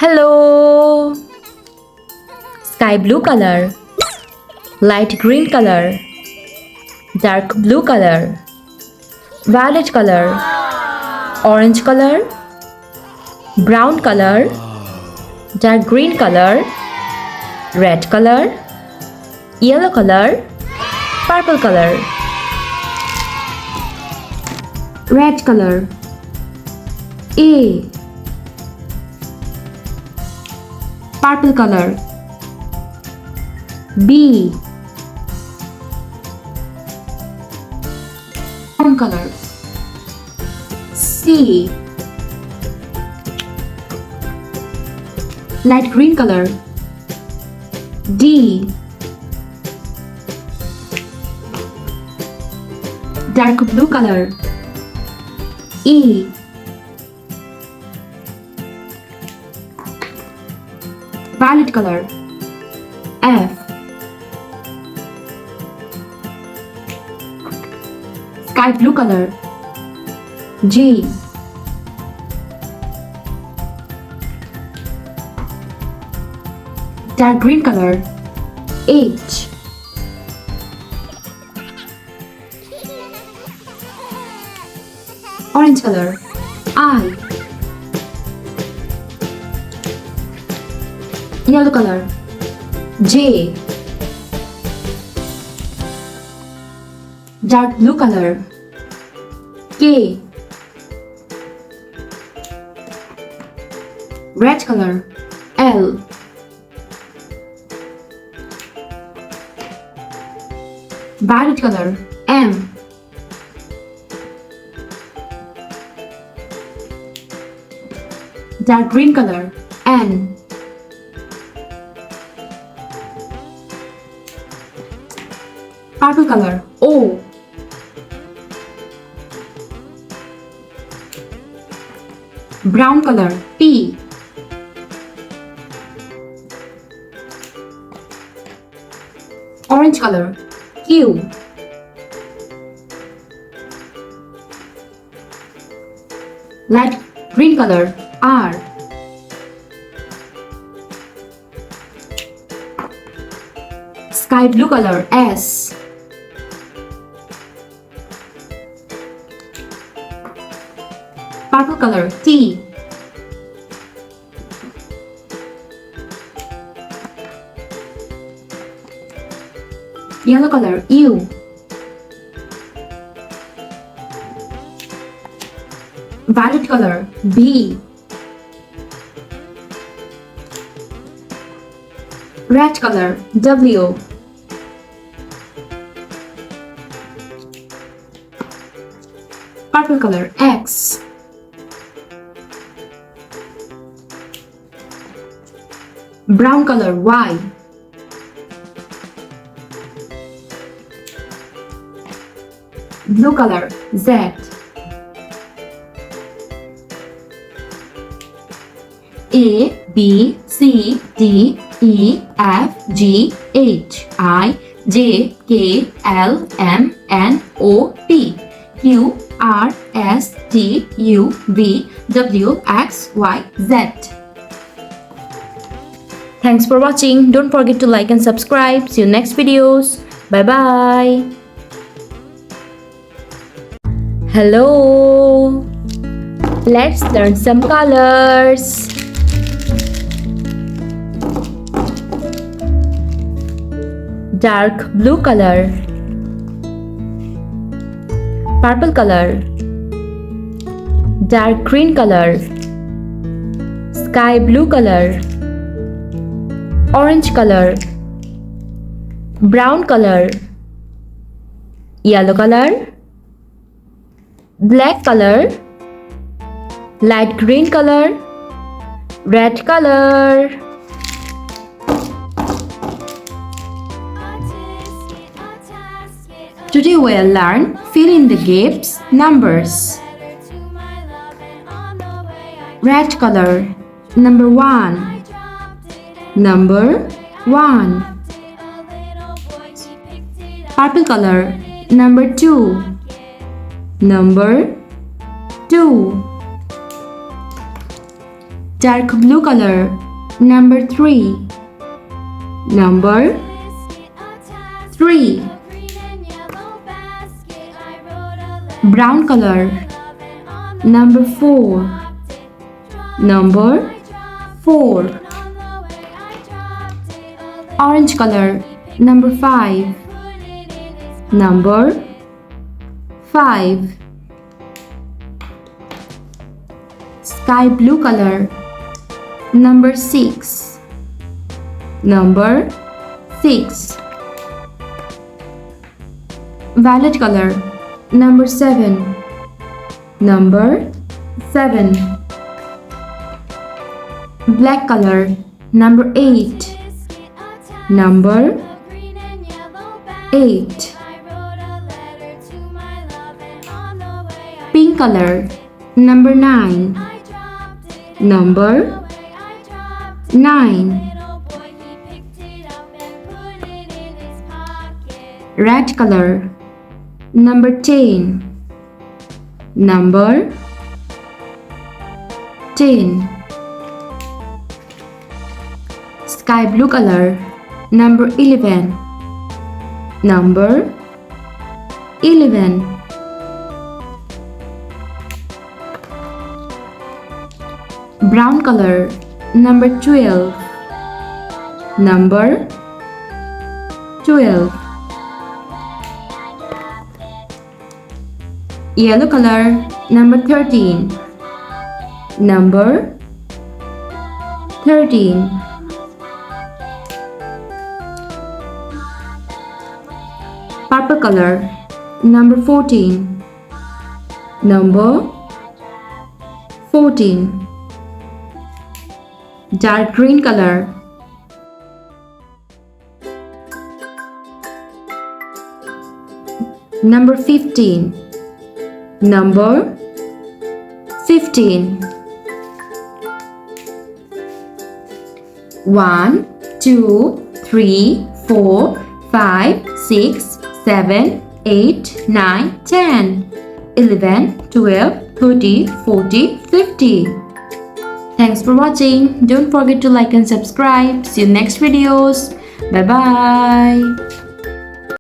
Hello. Sky blue color, light green color, dark blue color, violet color, orange color, brown color, dark green color, red color, yellow color, purple color. Red color. A. Purple color. B. Brown color. C. Light green color. D. Dark blue color. E. Violet color. F. Sky blue color. G. Dark green color. H. Orange color. I. Yellow color. J. Dark blue color. K. Red color. L. Violet color. M. Dark green color. N. Purple color. O. Brown color. P. Orange color. Q. Light green color. R. Sky blue color. S. Purple color. T. Yellow color. U. Violet color. B. Red color. W. Purple color. X. Brown color. Y. Blue color. Z. A, B, C, D, E, F, G, H, I, J, K, L, M, N, O, P, Q, R, S, T, U, V, W, X, Y, Z. Thanks for watching. Don't forget to like and subscribe. See you next videos. Bye bye. Hello. Let's learn some colors. Dark blue color, purple color, dark green color, sky blue color, orange color, brown color, yellow color, black color, light green color, red color. Today we'll learn fill in the gaps numbers. Red color. Number 1. Number 1. Purple color. Number 2. Number 2. Dark blue color. Number 3. Number 3. Brown color. Number 4. Number 4. Orange color. Number 5. Number 5. Sky blue color. Number 6. Number 6. Violet color. Number 7. Number 7. Black color. Number 8. Number 8. Pink color. Number 9. Number 9. Red color. Number 10. Number 10. Sky blue color. Number 11. Number 11. Brown color. Number 12. Number 12. Yellow color. Number 13. Number 13. Purple color. Number 14. Number 14. Dark green color. Number 15. Number 15. 1, 2, 3, 4, 5, 6, 7, 8, 9, 10, 11, 12, 13, 14, 15. Thanks for watching. Don't forget to like and subscribe. See you next videos. Bye bye.